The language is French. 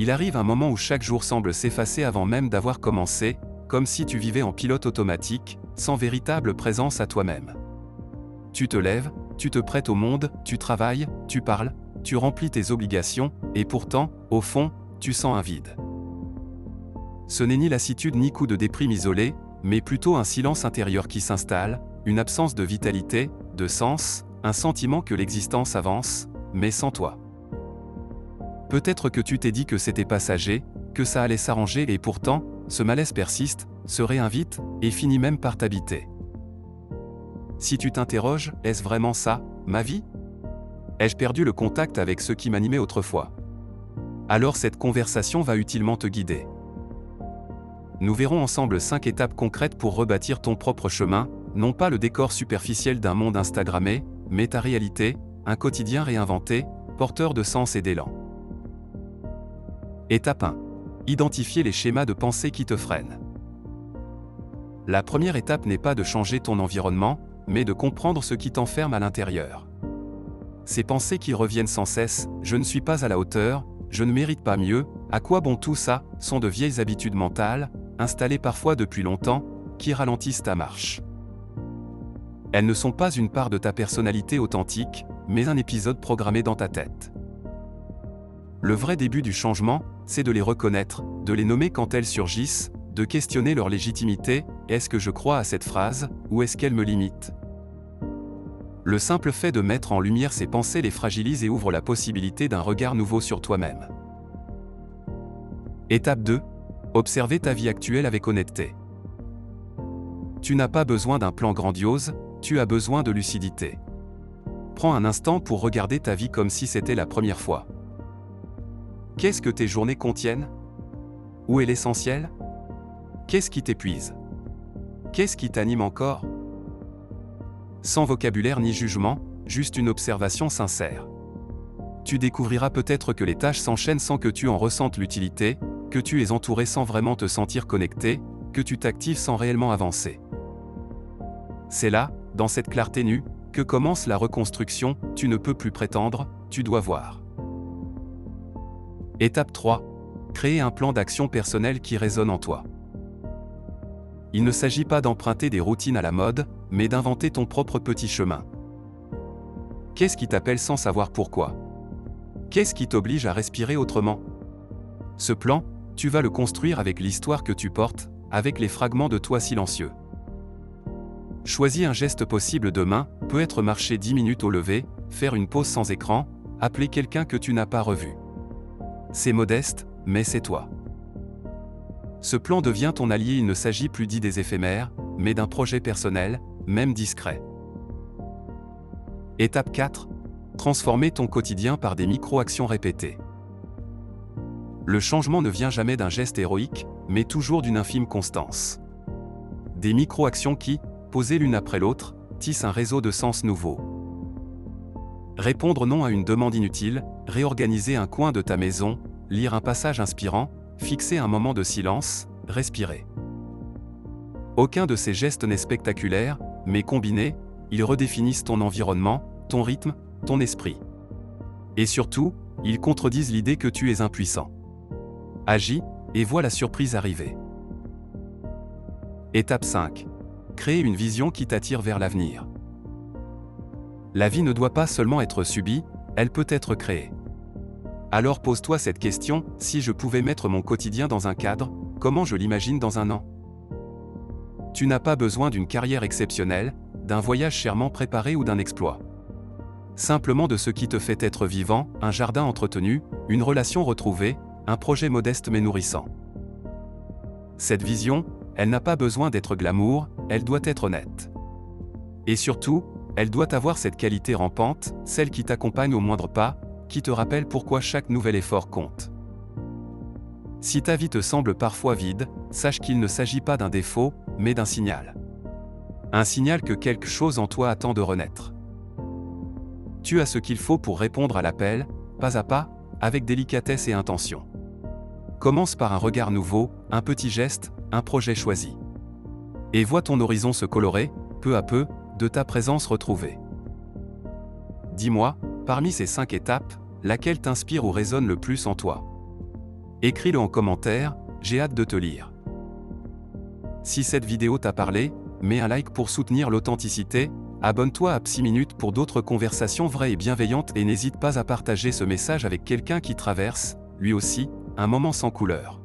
Il arrive un moment où chaque jour semble s'effacer avant même d'avoir commencé, comme si tu vivais en pilote automatique, sans véritable présence à toi-même. Tu te lèves, tu te prêtes au monde, tu travailles, tu parles, tu remplis tes obligations, et pourtant, au fond, tu sens un vide. Ce n'est ni lassitude ni coup de déprime isolé, mais plutôt un silence intérieur qui s'installe, une absence de vitalité, de sens, un sentiment que l'existence avance, mais sans toi. Peut-être que tu t'es dit que c'était passager, que ça allait s'arranger et pourtant, ce malaise persiste, se réinvite, et finit même par t'habiter. Si tu t'interroges, est-ce vraiment ça, ma vie? Ai-je perdu le contact avec ce qui m'animait autrefois? Alors cette conversation va utilement te guider. Nous verrons ensemble 5 étapes concrètes pour rebâtir ton propre chemin, non pas le décor superficiel d'un monde instagrammé, mais ta réalité, un quotidien réinventé, porteur de sens et d'élan. Étape 1. Identifier les schémas de pensée qui te freinent. La première étape n'est pas de changer ton environnement, mais de comprendre ce qui t'enferme à l'intérieur. Ces pensées qui reviennent sans cesse, je ne suis pas à la hauteur, je ne mérite pas mieux, à quoi bon tout ça, sont de vieilles habitudes mentales, installées parfois depuis longtemps, qui ralentissent ta marche. Elles ne sont pas une part de ta personnalité authentique, mais un épisode programmé dans ta tête. Le vrai début du changement, c'est de les reconnaître, de les nommer quand elles surgissent, de questionner leur légitimité, est-ce que je crois à cette phrase, ou est-ce qu'elle me limite? Le simple fait de mettre en lumière ces pensées les fragilise et ouvre la possibilité d'un regard nouveau sur toi-même. Étape 2. Observer ta vie actuelle avec honnêteté. Tu n'as pas besoin d'un plan grandiose, tu as besoin de lucidité. Prends un instant pour regarder ta vie comme si c'était la première fois. Qu'est-ce que tes journées contiennent? Où est l'essentiel? Qu'est-ce qui t'épuise? Qu'est-ce qui t'anime encore? Sans vocabulaire ni jugement, juste une observation sincère. Tu découvriras peut-être que les tâches s'enchaînent sans que tu en ressentes l'utilité, que tu es entouré sans vraiment te sentir connecté, que tu t'actives sans réellement avancer. C'est là, dans cette clarté nue, que commence la reconstruction, tu ne peux plus prétendre, tu dois voir. Étape 3. Créer un plan d'action personnel qui résonne en toi. Il ne s'agit pas d'emprunter des routines à la mode, mais d'inventer ton propre petit chemin. Qu'est-ce qui t'appelle sans savoir pourquoi? Qu'est-ce qui t'oblige à respirer autrement? Ce plan, tu vas le construire avec l'histoire que tu portes, avec les fragments de toi silencieux. Choisis un geste possible demain, peut être marcher 10 minutes au lever, faire une pause sans écran, appeler quelqu'un que tu n'as pas revu. C'est modeste, mais c'est toi. Ce plan devient ton allié, il ne s'agit plus d'idées éphémères, mais d'un projet personnel, même discret. Étape 4. Transformer ton quotidien par des micro-actions répétées. Le changement ne vient jamais d'un geste héroïque, mais toujours d'une infime constance. Des micro-actions qui, posées l'une après l'autre, tissent un réseau de sens nouveaux. Répondre non à une demande inutile, réorganiser un coin de ta maison, lire un passage inspirant, fixer un moment de silence, respirer. Aucun de ces gestes n'est spectaculaire, mais combinés, ils redéfinissent ton environnement, ton rythme, ton esprit. Et surtout, ils contredisent l'idée que tu es impuissant. Agis, et vois la surprise arriver. Étape 5. Créer une vision qui t'attire vers l'avenir. La vie ne doit pas seulement être subie, elle peut être créée. Alors pose-toi cette question, si je pouvais mettre mon quotidien dans un cadre, comment je l'imagine dans un an? Tu n'as pas besoin d'une carrière exceptionnelle, d'un voyage chèrement préparé ou d'un exploit. Simplement de ce qui te fait être vivant, un jardin entretenu, une relation retrouvée, un projet modeste mais nourrissant. Cette vision, elle n'a pas besoin d'être glamour, elle doit être honnête. Et surtout, elle doit avoir cette qualité rampante, celle qui t'accompagne au moindre pas, qui te rappelle pourquoi chaque nouvel effort compte. Si ta vie te semble parfois vide, sache qu'il ne s'agit pas d'un défaut, mais d'un signal. Un signal que quelque chose en toi attend de renaître. Tu as ce qu'il faut pour répondre à l'appel, pas à pas, avec délicatesse et intention. Commence par un regard nouveau, un petit geste, un projet choisi. Et vois ton horizon se colorer, peu à peu, de ta présence retrouvée. Dis-moi, parmi ces 5 étapes, laquelle t'inspire ou résonne le plus en toi? Écris-le en commentaire, j'ai hâte de te lire. Si cette vidéo t'a parlé, mets un like pour soutenir l'authenticité, abonne-toi à Psy Minute pour d'autres conversations vraies et bienveillantes et n'hésite pas à partager ce message avec quelqu'un qui traverse, lui aussi, un moment sans couleur.